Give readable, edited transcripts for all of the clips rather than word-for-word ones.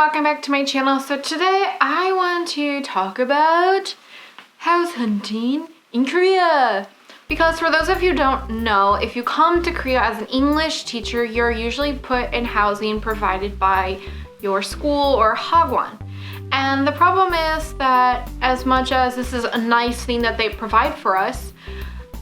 welcome back to my channel. So today I want to talk about house hunting in Korea. Because for those of you who don't know, if you come to Korea as an English teacher, you're usually put in housing provided by your school or hagwon. And the problem is that as much as this is a nice thing that they provide for us,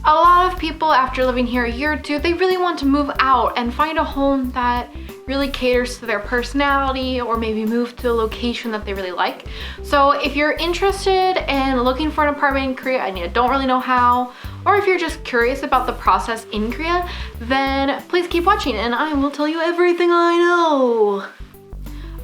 a lot of people after living here a year or two, they really want to move out and find a home that really caters to their personality, or maybe move to a location that they really like. So if you're interested in looking for an apartment in Korea and you don't really know how, or if you're just curious about the process in Korea, then please keep watching and I will tell you everything I know.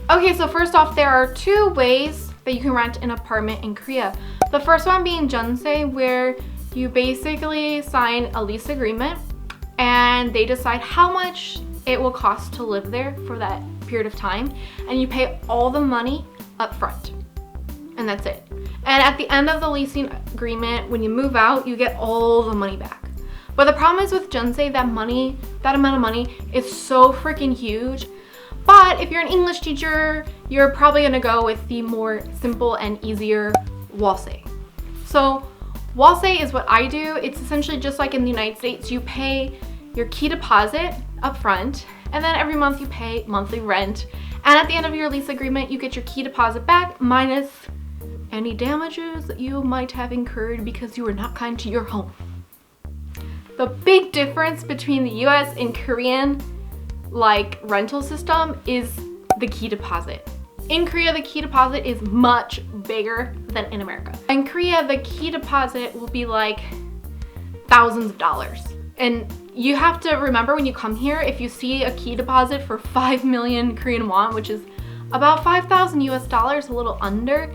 Okay, so first off, there are two ways that you can rent an apartment in Korea. The first one being jeonse, where you basically sign a lease agreement and they decide how much it will cost to live there for that period of time, and you pay all the money up front, and that's it. And at the end of the leasing agreement, when you move out, you get all the money back. But the problem is with jeonse, that amount of money is so freaking huge. But if you're an English teacher, you're probably gonna go with the more simple and easier walse. So walse is what I do. It's essentially just like in the United States. You pay your key deposit up front, and then every month you pay monthly rent. And at the end of your lease agreement, you get your key deposit back minus any damages that you might have incurred because you were not kind to your home. The big difference between the US and Korean rental system is the key deposit. In Korea, the key deposit is much bigger than in America. In Korea, the key deposit will be like thousands of dollars. And you have to remember when you come here, if you see a key deposit for 5 million Korean won, which is about 5,000 US dollars, a little under,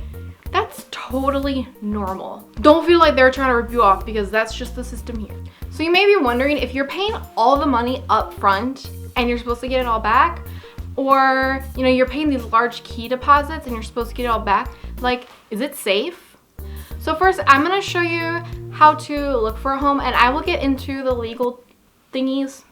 that's totally normal. Don't feel like they're trying to rip you off, because that's just the system here. So you may be wondering, if you're paying all the money up front and you're supposed to get it all back, or you're paying these large key deposits and you're supposed to get it all back, is it safe? So first, I'm gonna show you how to look for a home, and I will get into the legal thingies.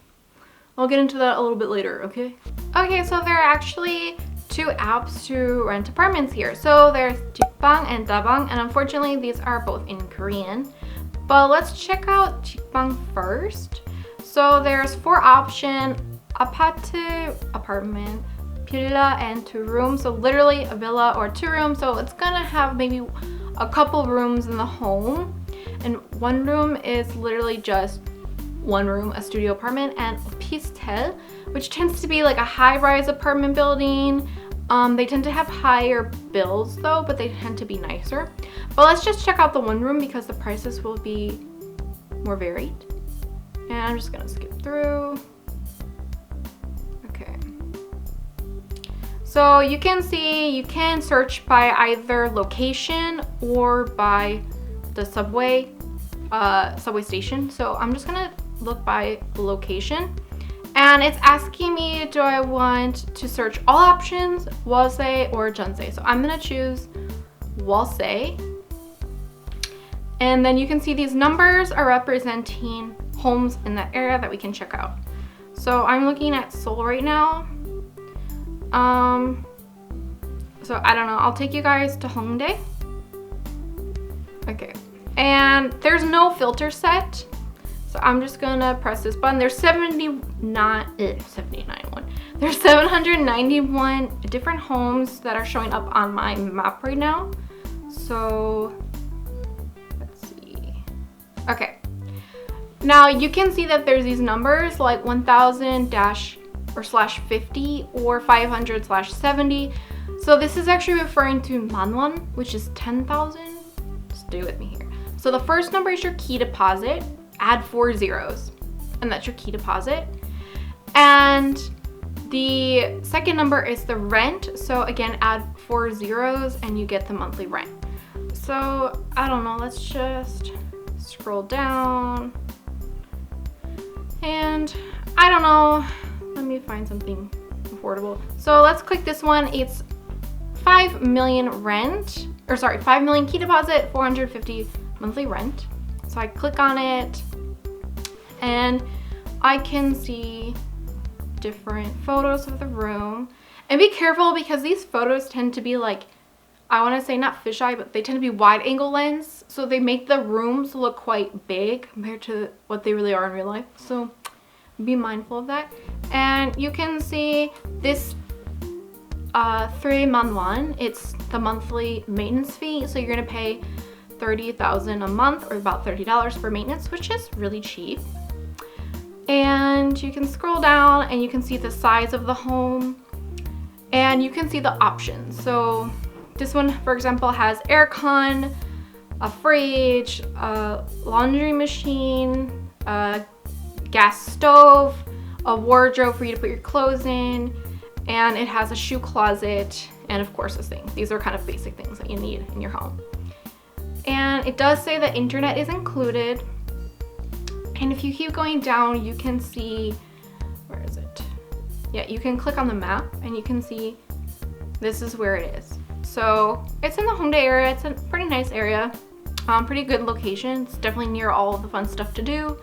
I'll get into that a little bit later, okay? Okay, so there are actually two apps to rent apartments here. So there's Zigbang and Dabang, and unfortunately these are both in Korean. But let's check out Zigbang first. So there's 4 options: apartment, villa, and 2 rooms. So literally a villa or 2 rooms. So it's gonna have maybe a couple rooms in the home, and 1 room is literally just 1 room, a studio apartment, and a pistel, which tends to be like a high-rise apartment building. They tend to have higher bills though, but they tend to be nicer. But let's just check out the 1 room because the prices will be more varied. And I'm just gonna skip through. Okay. So you can see, you can search by either location or by the subway station. So I'm just gonna look by location, and it's asking me, do I want to search all options, walse or jeonse? So I'm gonna choose walse, and then you can see these numbers are representing homes in that area that we can check out. So I'm looking at Seoul right now. So I don't know, I'll take you guys to Hongdae. Okay, and there's no filter set, so I'm just gonna press this button. There's 791 different homes that are showing up on my map right now. So let's see. Okay, now you can see that there's these numbers like 1000-/50 or 500/70. So this is actually referring to manwon, which is 10,000. Stay with me here. So the first number is your key deposit. Add 4 zeros, and that's your key deposit. And the second number is the rent. So again, add 4 zeros and you get the monthly rent. So I don't know, let's just scroll down. And I don't know, let me find something affordable. So let's click this one. It's 5 million rent, or sorry, 5 million key deposit, 450 monthly rent. So I click on it and I can see different photos of the room. And be careful because these photos tend to be like, I want to say not fisheye, but they tend to be wide angle lens. So they make the rooms look quite big compared to what they really are in real life. So be mindful of that. And you can see this 3-month one. It's the monthly maintenance fee. So you're going to pay $30,000 a month, or about $30 for maintenance, which is really cheap. And you can scroll down and you can see the size of the home and you can see the options. So this one, for example, has aircon, a fridge, a laundry machine, a gas stove, a wardrobe for you to put your clothes in, and it has a shoe closet, and of course a sink. These are kind of basic things that you need in your home. And it does say that internet is included. And if you keep going down, you can see, where is it? Yeah, you can click on the map and you can see this is where it is. So it's in the Hongdae area. It's a pretty nice area, pretty good location. It's definitely near all of the fun stuff to do.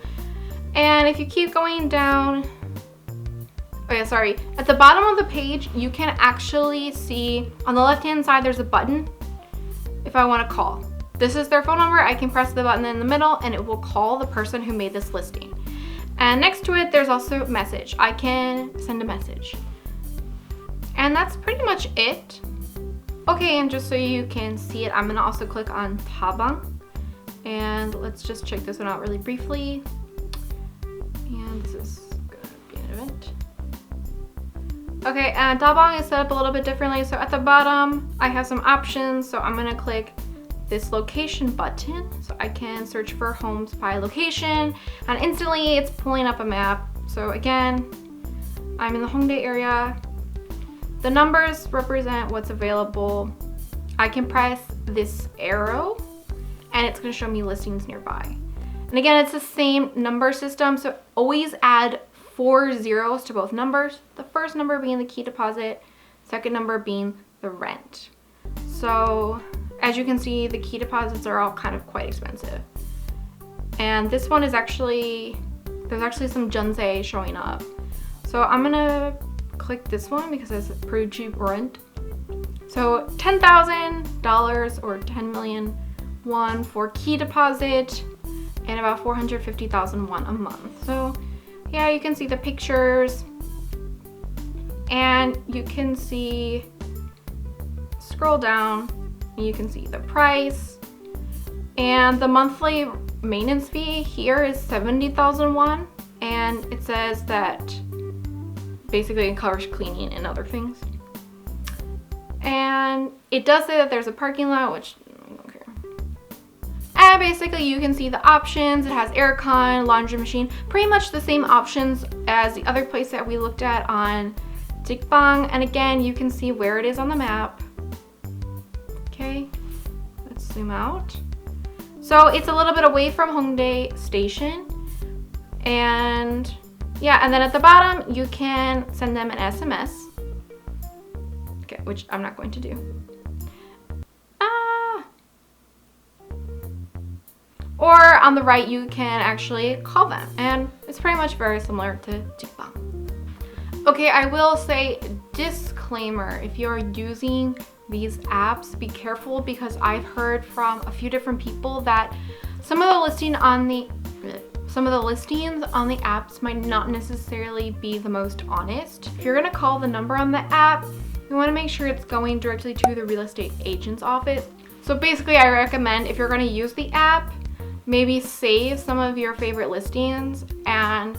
And if you keep going down, oh yeah, sorry. At the bottom of the page, you can actually see on the left-hand side, there's a button if I want to call. This is their phone number. I can press the button in the middle and it will call the person who made this listing. And next to it, there's also a message. I can send a message. And that's pretty much it. Okay, and just so you can see it, I'm gonna also click on Dabang. And let's just check this one out really briefly. And this is gonna be an event. Okay, and Dabang is set up a little bit differently. So at the bottom, I have some options. So I'm gonna click this location button so I can search for homes by location, and instantly it's pulling up a map. So again, I'm in the Hongdae area. The numbers represent what's available. I can press this arrow and it's going to show me listings nearby. And again, it's the same number system, so always add 4 zeros to both numbers. The first number being the key deposit, second number being the rent. So as you can see, the key deposits are all kind of quite expensive. And this one is actually, there's actually some Jeonsei showing up. So I'm gonna click this one because it's pretty cheap rent. So $10,000 or 10 million won for key deposit and about 450,000 won a month. So yeah, you can see the pictures and you can see, scroll down, you can see the price, and the monthly maintenance fee here is 70,000 won, and it says that basically it covers cleaning and other things. And it does say that there's a parking lot, which I don't care. And basically you can see the options. It has aircon, laundry machine, pretty much the same options as the other place that we looked at on Zigbang. And again, you can see where it is on the map. Okay, let's zoom out. So it's a little bit away from Hongdae Station. And yeah, and then at the bottom, you can send them an SMS. Okay, which I'm not going to do. Or on the right, you can actually call them. And it's pretty much very similar to Zigbang. Okay, I will say disclaimer, if you're using these apps, be careful because I've heard from a few different people that some of the listings on the apps might not necessarily be the most honest. If you're gonna call the number on the app, you wanna make sure it's going directly to the real estate agent's office. So basically I recommend if you're gonna use the app, maybe save some of your favorite listings and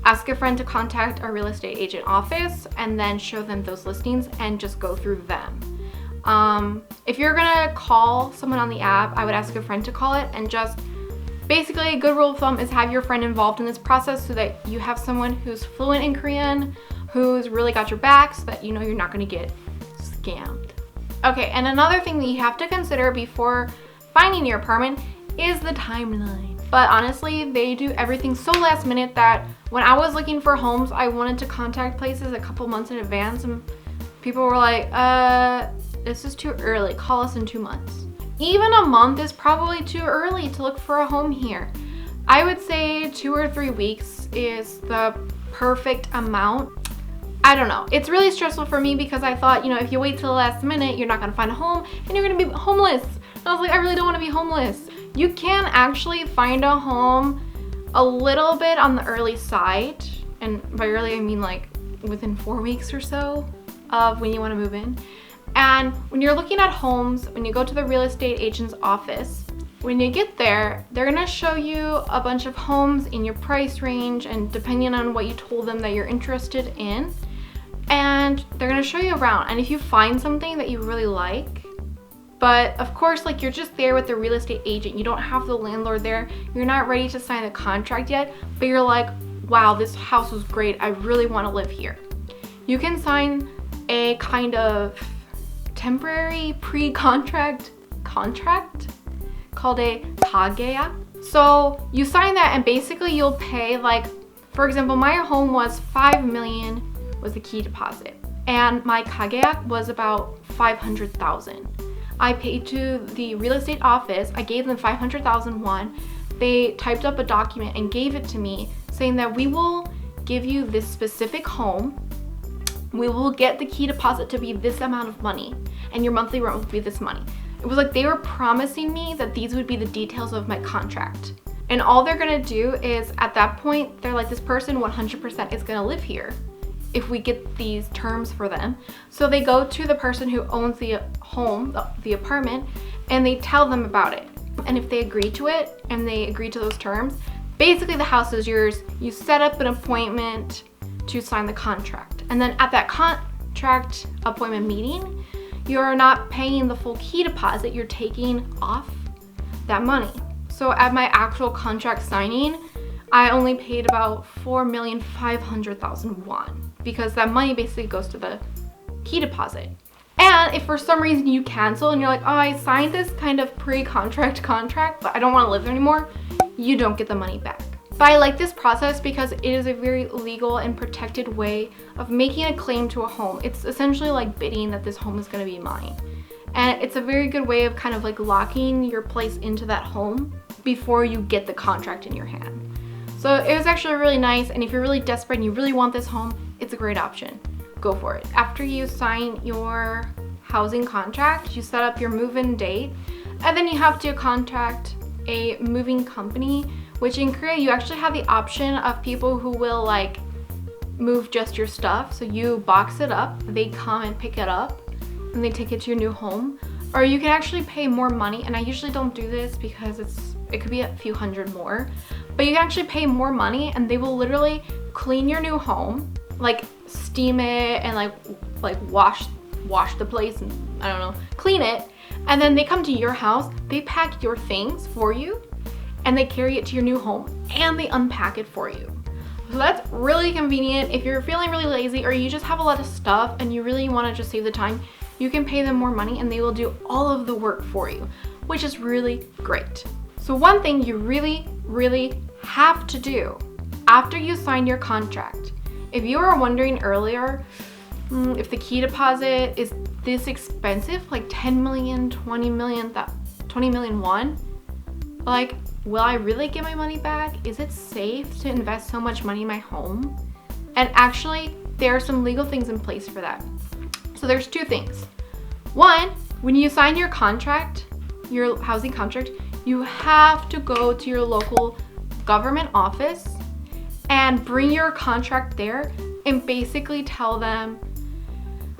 ask a friend to contact a real estate agent office and then show them those listings and just go through them. If you're gonna call someone on the app, I would ask a friend to call it, and just basically a good rule of thumb is have your friend involved in this process so that you have someone who's fluent in Korean, who's really got your back, so that you know you're not gonna get scammed. Okay, and another thing that you have to consider before finding your apartment is the timeline. But honestly, they do everything so last minute that when I was looking for homes, I wanted to contact places a couple months in advance and people were like, this is too early, call us in 2 months. Even a month is probably too early to look for a home here. I would say 2 or 3 weeks is the perfect amount. I don't know. It's really stressful for me because I thought, you know, if you wait till the last minute, you're not gonna find a home and you're gonna be homeless. And I was like, I really don't wanna be homeless. You can actually find a home a little bit on the early side. And by early, I mean like within 4 weeks or so of when you wanna move in. And when you're looking at homes, when you go to the real estate agent's office, when you get there, they're gonna show you a bunch of homes in your price range and depending on what you told them that you're interested in. And they're gonna show you around. And if you find something that you really like, but of course, like you're just there with the real estate agent, you don't have the landlord there, you're not ready to sign the contract yet, but you're like, wow, this house was great, I really wanna live here. You can sign a kind of temporary pre-contract contract called a kageya. So you sign that and basically you'll pay, like, for example, my home was 5 million was the key deposit and my kageya was about 500,000. I paid to the real estate office, I gave them 500,000 won. They typed up a document and gave it to me saying that we will give you this specific home, we will get the key deposit to be this amount of money and your monthly rent will be this money. It was like they were promising me that these would be the details of my contract. And all they're gonna do is, at that point, they're like, this person 100% is gonna live here if we get these terms for them. So they go to the person who owns the home, the apartment, and they tell them about it. And if they agree to it and they agree to those terms, basically the house is yours. You set up an appointment to sign the contract. And then at that contract appointment meeting, you're not paying the full key deposit, you're taking off that money. So at my actual contract signing, I only paid about 4,500,000 won because that money basically goes to the key deposit. And if for some reason you cancel and you're like, oh, I signed this kind of pre-contract contract, but I don't want to live there anymore, you don't get the money back. But I like this process because it is a very legal and protected way of making a claim to a home. It's essentially like bidding that this home is going to be mine. And it's a very good way of kind of like locking your place into that home before you get the contract in your hand. So it was actually really nice, and if you're really desperate and you really want this home, it's a great option. Go for it. After you sign your housing contract, you set up your move-in date, and then you have to contact a moving company, which in Korea you actually have the option of people who will like move just your stuff. So you box it up, they come and pick it up, and they take it to your new home. Or you can actually pay more money, and I usually don't do this because it could be a few hundred more, but you can actually pay more money and they will literally clean your new home, like steam it and like wash the place and I don't know, clean it, and then they come to your house, they pack your things for you and they carry it to your new home and they unpack it for you. So that's really convenient. If you're feeling really lazy or you just have a lot of stuff and you really want to just save the time, you can pay them more money and they will do all of the work for you, which is really great. So one thing you really, really have to do after you sign your contract, if you were wondering earlier if the key deposit is this expensive, like 10 million, 20 million won, like, will I really get my money back? Is it safe to invest so much money in my home? And actually, there are some legal things in place for that. So there's two things. One, when you sign your contract, your housing contract, you have to go to your local government office and bring your contract there and basically tell them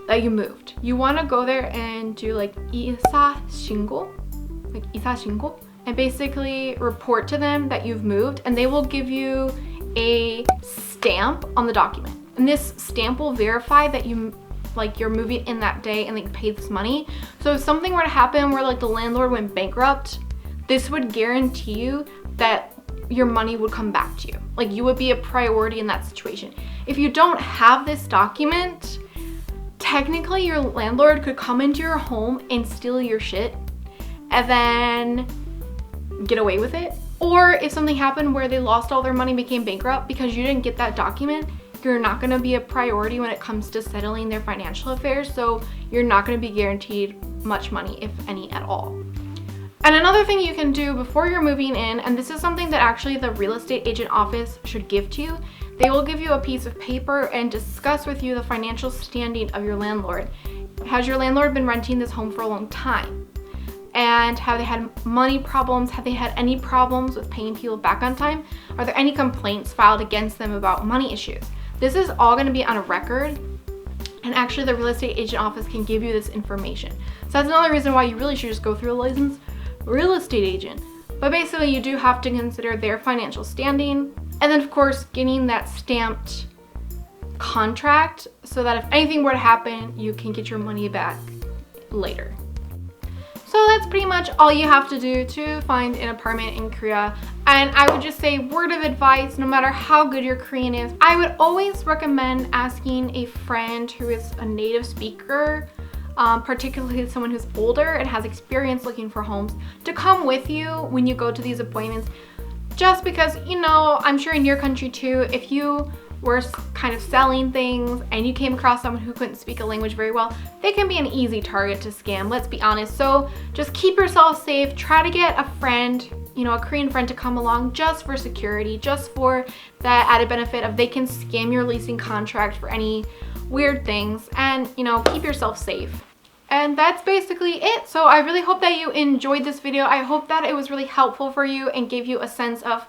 that you moved. You want to go there and do like isa shingo, and basically report to them that you've moved, and they will give you a stamp on the document. And this stamp will verify that you're moving in that day and like pay this money. So if something were to happen where like the landlord went bankrupt, this would guarantee you that your money would come back to you. Like you would be a priority in that situation. If you don't have this document, technically your landlord could come into your home and steal your shit and then get away with it. Or if something happened where they lost all their money, became bankrupt because you didn't get that document, you're not going to be a priority when it comes to settling their financial affairs. So you're not going to be guaranteed much money, if any at all. And another thing you can do before you're moving in, and this is something that actually the real estate agent office should give to you, They will give you a piece of paper and discuss with you the financial standing of your landlord. Has your landlord been renting this home for a long time? And have they had money problems? Have they had any problems with paying people back on time? Are there any complaints filed against them about money issues? This is all going to be on a record, and actually the real estate agent office can give you this information. So that's another reason why you really should just go through a licensed real estate agent. But basically you do have to consider their financial standing, and then of course getting that stamped contract so that if anything were to happen, you can get your money back later. So that's pretty much all you have to do to find an apartment in Korea. And I would just say, word of advice, no matter how good your Korean is, I would always recommend asking a friend who is a native speaker, particularly someone who's older and has experience looking for homes, to come with you when you go to these appointments. Just because, you know, I'm sure in your country too, if you were kind of selling things and you came across someone who couldn't speak a language very well, they can be an easy target to scam, let's be honest. So just keep yourself safe. Try to get a friend, you know, a Korean friend to come along just for security, just for that added benefit of they can scam your leasing contract for any weird things, and, you know, keep yourself safe. And that's basically it. So I really hope that you enjoyed this video. I hope that it was really helpful for you and gave you a sense of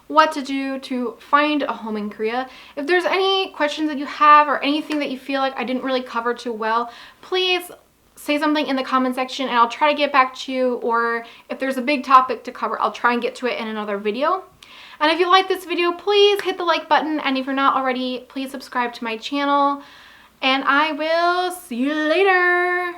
what to do to find a home in Korea. If there's any questions that you have or anything that you feel like I didn't really cover too well, please say something in the comment section and I'll try to get back to you. Or if there's a big topic to cover, I'll try and get to it in another video. And if you like this video, please hit the like button. And if you're not already, please subscribe to my channel. And I will see you later.